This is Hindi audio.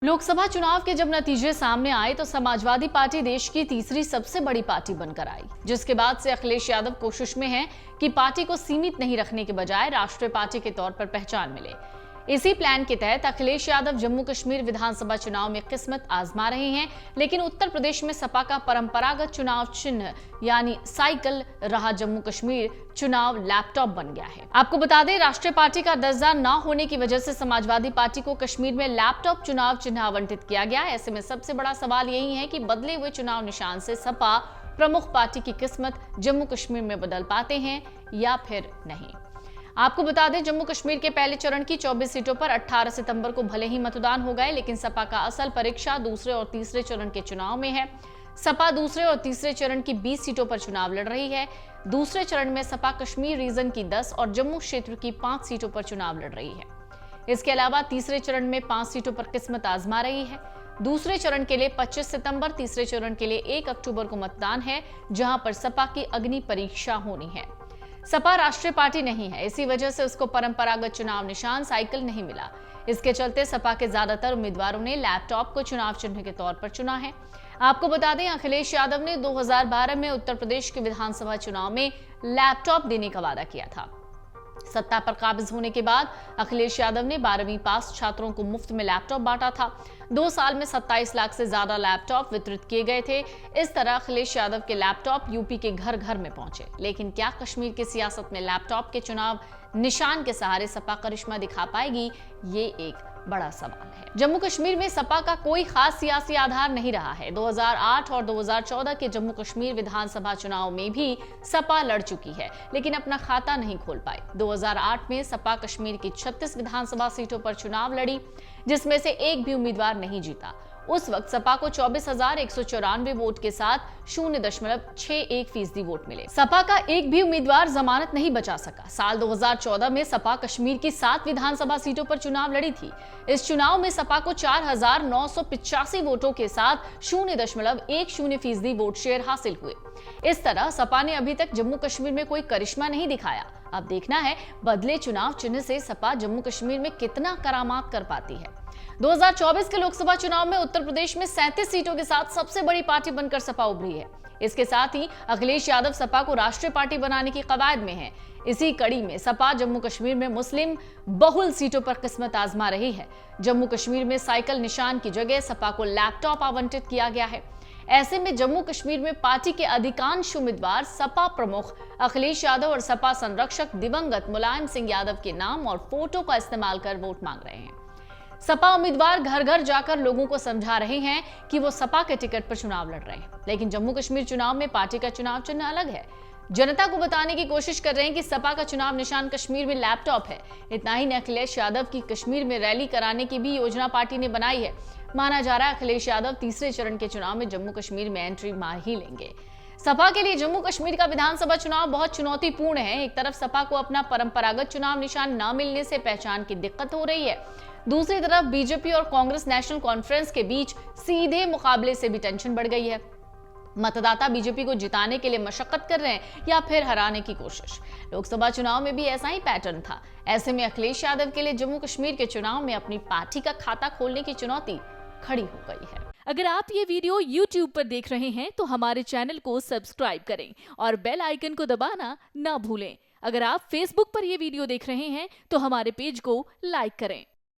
लोकसभा चुनाव के जब नतीजे सामने आए तो समाजवादी पार्टी देश की तीसरी सबसे बड़ी पार्टी बनकर आई, जिसके बाद से अखिलेश यादव कोशिश में हैं कि पार्टी को सीमित नहीं रखने के बजाय राष्ट्रीय पार्टी के तौर पर पहचान मिले। इसी प्लान के तहत अखिलेश यादव जम्मू कश्मीर विधानसभा चुनाव में किस्मत आजमा रहे हैं, लेकिन उत्तर प्रदेश में सपा का परंपरागत चुनाव चिन्ह यानी साइकिल रहा जम्मू कश्मीर चुनाव लैपटॉप बन गया है। आपको बता दें, राष्ट्रीय पार्टी का दर्जा न होने की वजह से समाजवादी पार्टी को कश्मीर में लैपटॉप चुनाव चिन्ह आवंटित किया गया। ऐसे में सबसे बड़ा सवाल यही है कि बदले हुए चुनाव निशान से सपा प्रमुख पार्टी की किस्मत जम्मू कश्मीर में बदल पाते हैं या फिर नहीं। आपको बता दें, जम्मू कश्मीर के पहले चरण की 24 सीटों पर 18 सितंबर को भले ही मतदान हो गए, लेकिन सपा का असल परीक्षा दूसरे और तीसरे चरण के चुनाव में है। सपा दूसरे और तीसरे चरण की 20 सीटों पर चुनाव लड़ रही है। दूसरे चरण में सपा कश्मीर रीजन की 10 और जम्मू क्षेत्र की 5 सीटों पर चुनाव लड़ रही है। इसके अलावा तीसरे चरण में 5 सीटों पर किस्मत आजमा रही है। दूसरे चरण के लिए 25 सितंबर, तीसरे चरण के लिए 1 अक्टूबर को मतदान है, जहां पर सपा की अग्नि परीक्षा होनी है। सपा राष्ट्रीय पार्टी नहीं है, इसी वजह से उसको परंपरागत चुनाव निशान साइकिल नहीं मिला। इसके चलते सपा के ज्यादातर उम्मीदवारों ने लैपटॉप को चुनाव चिन्ह के तौर पर चुना है। आपको बता दें, अखिलेश यादव ने 2012 में उत्तर प्रदेश के विधानसभा चुनाव में लैपटॉप देने का वादा किया था। सत्ता पर काबिज होने के बाद अखिलेश यादव ने 12वीं पास छात्रों को मुफ्त में लैपटॉप बांटा था। 2 साल में 27 लाख से ज्यादा लैपटॉप वितरित किए गए थे। इस तरह अखिलेश यादव के लैपटॉप यूपी के घर घर में पहुंचे। लेकिन क्या कश्मीर की सियासत में लैपटॉप के चुनाव निशान के सहारे सपा करिश्मा दिखा पाएगी, ये एक बड़ा सवाल है। जम्मू कश्मीर में सपा का कोई खास सियासी आधार नहीं रहा है। 2008 और 2014 के जम्मू कश्मीर विधानसभा चुनाव में भी सपा लड़ चुकी है, लेकिन अपना खाता नहीं खोल पाई। 2008 में सपा कश्मीर की 36 विधानसभा सीटों पर चुनाव लड़ी, जिसमें से एक भी उम्मीदवार नहीं जीता। उस वक्त सपा को 24,194 वोट के साथ 0.61% वोट मिले। सपा का एक भी उम्मीदवार जमानत नहीं बचा सका। साल 2014 में सपा कश्मीर की 7 विधानसभा सीटों पर चुनाव लड़ी थी। इस चुनाव में सपा को 4,985 वोटों के साथ 0.10% वोट शेयर हासिल हुए। इस तरह सपा ने अभी तक जम्मू कश्मीर में कोई करिश्मा नहीं दिखाया। अब देखना है बदले चुनाव चिन्ह से सपा जम्मू कश्मीर में कितना करामात कर पाती है। 2024 के लोकसभा चुनाव में उत्तर प्रदेश में 37 सीटों के साथ सबसे बड़ी पार्टी बनकर सपा उभरी है। इसके साथ ही अखिलेश यादव सपा को राष्ट्रीय पार्टी बनाने की कवायद में है। इसी कड़ी में सपा जम्मू कश्मीर में मुस्लिम बहुल सीटों पर किस्मत आजमा रही है। जम्मू कश्मीर में साइकिल निशान की जगह सपा को लैपटॉप आवंटित किया गया है। ऐसे में जम्मू कश्मीर में पार्टी के अधिकांश उम्मीदवार सपा प्रमुख अखिलेश यादव और सपा संरक्षक दिवंगत मुलायम सिंह यादव के नाम और फोटो का इस्तेमाल कर वोट मांग रहे हैं। सपा उम्मीदवार घर घर जाकर लोगों को समझा रहे हैं कि वो सपा के टिकट पर चुनाव लड़ रहे हैं, लेकिन जम्मू कश्मीर चुनाव में पार्टी का चुनाव चिन्ह अलग है। जनता को बताने की कोशिश कर रहे हैं कि सपा का चुनाव निशान कश्मीर में लैपटॉप है। इतना ही नहीं, अखिलेश यादव की कश्मीर में रैली कराने की भी योजना पार्टी ने बनाई है। माना जा रहा है अखिलेश यादव तीसरे चरण के चुनाव में जम्मू कश्मीर में एंट्री मार ही लेंगे। सपा के लिए जम्मू कश्मीर का विधानसभा चुनाव बहुत चुनौतीपूर्ण है। एक तरफ सपा को अपना परंपरागत चुनाव निशान न मिलने से पहचान की दिक्कत हो रही है, दूसरी तरफ बीजेपी और कांग्रेस नेशनल कॉन्फ्रेंस के बीच सीधे मुकाबले से भी टेंशन बढ़ गई है। मतदाता बीजेपी को जिताने के लिए मशक्कत कर रहे हैं या फिर हराने की कोशिश। लोकसभा चुनाव में भी ऐसा ही पैटर्न था। ऐसे में अखिलेश यादव के लिए जम्मू कश्मीर के चुनाव में अपनी पार्टी का खाता खोलने की चुनौती खड़ी हो गई है। अगर आप ये वीडियो YouTube पर देख रहे हैं तो हमारे चैनल को सब्सक्राइब करें और बेल आइकन को दबाना ना भूलें। अगर आप Facebook पर ये वीडियो देख रहे हैं तो हमारे पेज को लाइक करें।